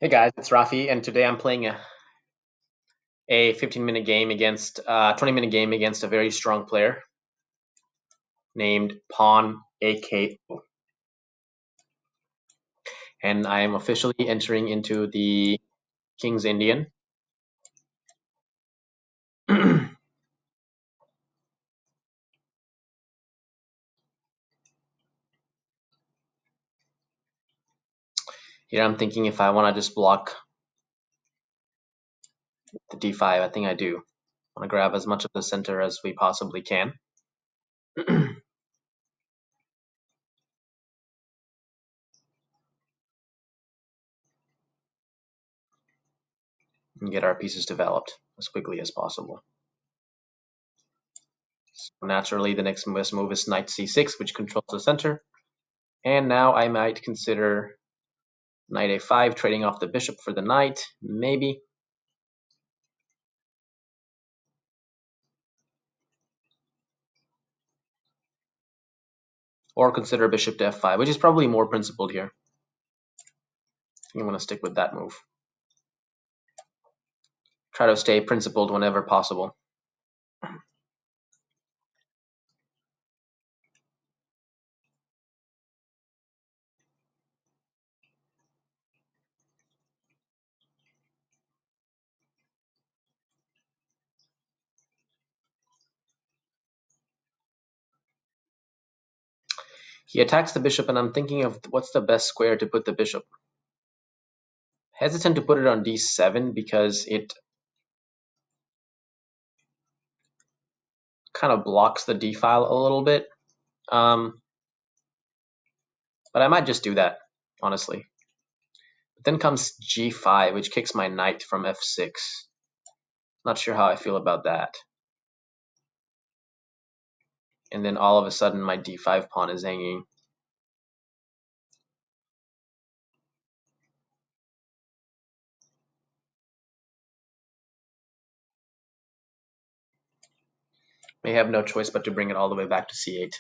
Hey guys, it's Rafi, and today I'm playing a 15-minute game against 20-minute game against a very strong player named Pawn AKO, and I am officially entering into the King's Indian. Here I'm thinking if I want to just block the d5. I think I do. I want to grab as much of the center as we possibly can. And get our pieces developed as quickly as possible. So naturally, the next best move is knight c6, which controls the center. And now I might consider knight a5, trading off the bishop for the knight, maybe. Or consider bishop to f5, which is probably more principled here. I think I'm going to stick with that move. Try to stay principled whenever possible. He attacks the bishop, and I'm thinking of what's the best square to put the bishop. Hesitant to put it on d7 because it kind of blocks the d file a little bit. But I might just do that, honestly. But then comes g5, which kicks my knight from f6. Not sure how I feel about that. And then all of a sudden, my d5 pawn is hanging. May have no choice but to bring it all the way back to c8.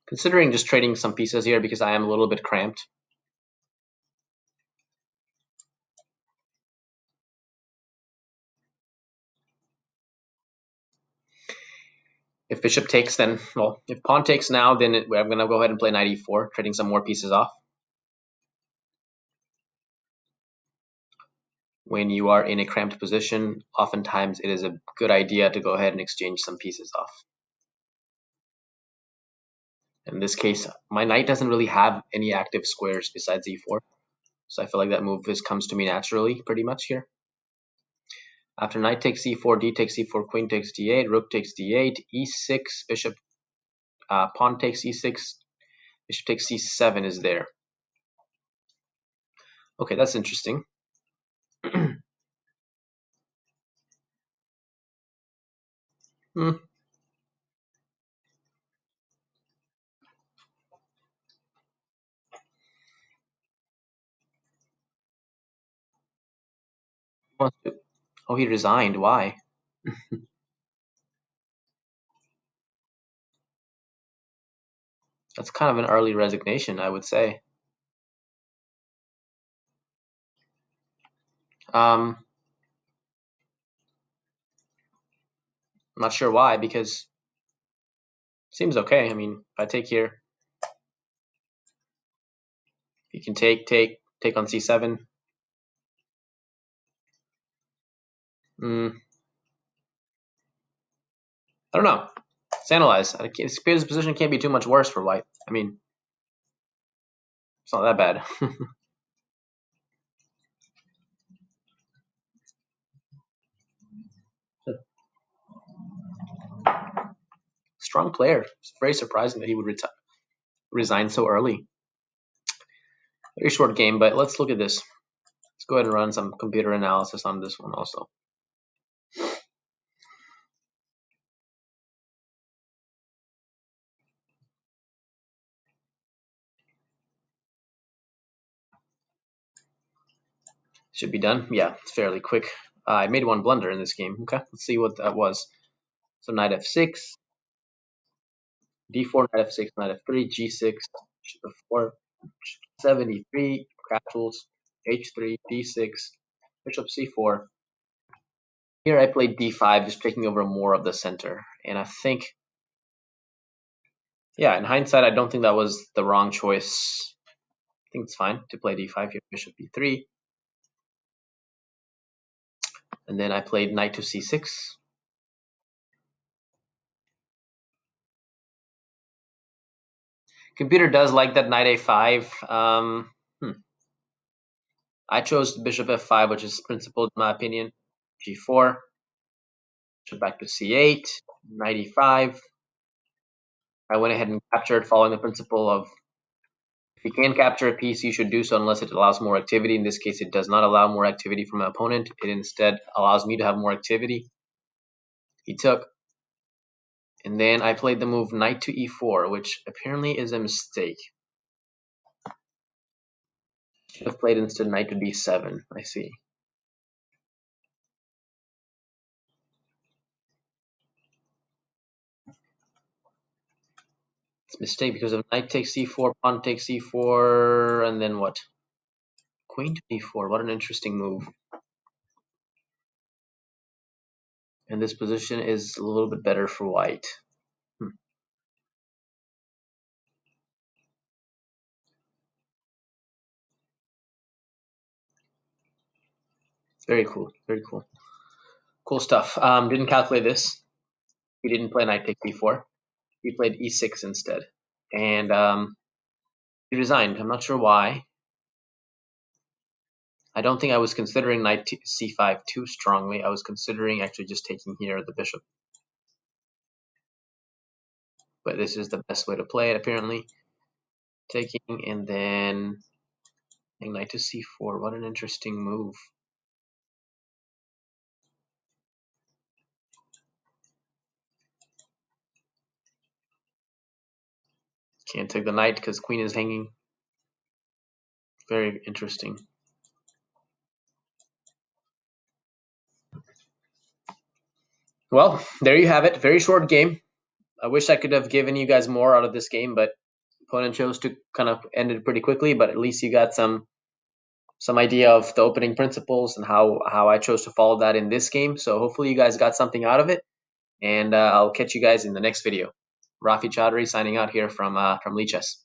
Considering just trading some pieces here because I am a little bit cramped. If bishop takes, then, well, if pawn takes now, then I'm going to go ahead and play knight e4, trading some more pieces off. When you are in a cramped position, oftentimes it is a good idea to go ahead and exchange some pieces off. In this case, my knight doesn't really have any active squares besides e4, so I feel like that move comes to me naturally pretty much here. After knight takes e4, d takes e4, queen takes d8, rook takes d8, e6, bishop, pawn takes e6, bishop takes c7 is there. Okay, that's interesting. Hmm. Oh, he resigned. Why? That's kind of an early resignation, I would say. I'm not sure why, because it seems okay. I mean, if I take here, you can take on c7. I don't know. Let's analyze. This position can't be too much worse for white. I mean, it's not that bad. Strong player. It's very surprising that he would resign so early. Very short game, but let's look at this. Let's go ahead and run some computer analysis on this one also. Should be done. Yeah, it's fairly quick. I made one blunder in this game. Okay, let's see what that was. So knight f6, d4, knight f6, knight f3, g6, bishop f4, 73, castles, h3, d6, bishop c4. Here I played d5, just taking over more of the center. And I think, yeah, in hindsight, I don't think that was the wrong choice. I think it's fine to play d5 here, bishop b3. And then I played knight to c6. Computer does like that knight a5. I chose bishop f5, which is principled in my opinion. g4, bishop back to c8, knight e5. I went ahead and captured, following the principle of if you can capture a piece, you should do so unless it allows more activity. In this case, it does not allow more activity from my opponent. It instead allows me to have more activity. He took. And then I played the move knight to e4, which apparently is a mistake. Should have played instead knight to d7. I see. It's a mistake because if knight takes c4, pawn takes c4, and then what? Queen to d4. What an interesting move. And this position is a little bit better for white. Very cool. Very cool. Cool stuff. Didn't calculate this. He didn't play knight takes e4. He played e6 instead. And he resigned. I'm not sure why. I don't think I was considering knight c5 too strongly. I was considering actually just taking here the bishop. But this is the best way to play it, apparently. Taking and then knight to c4. What an interesting move. Can't take the knight because queen is hanging. Very interesting. Well, there you have it. Very short game. I wish I could have given you guys more out of this game, but opponent chose to kind of end it pretty quickly. But at least you got some idea of the opening principles and how I chose to follow that in this game. So hopefully you guys got something out of it, and I'll catch you guys in the next video. Rafi Chaudhry signing out here from Lee Chess.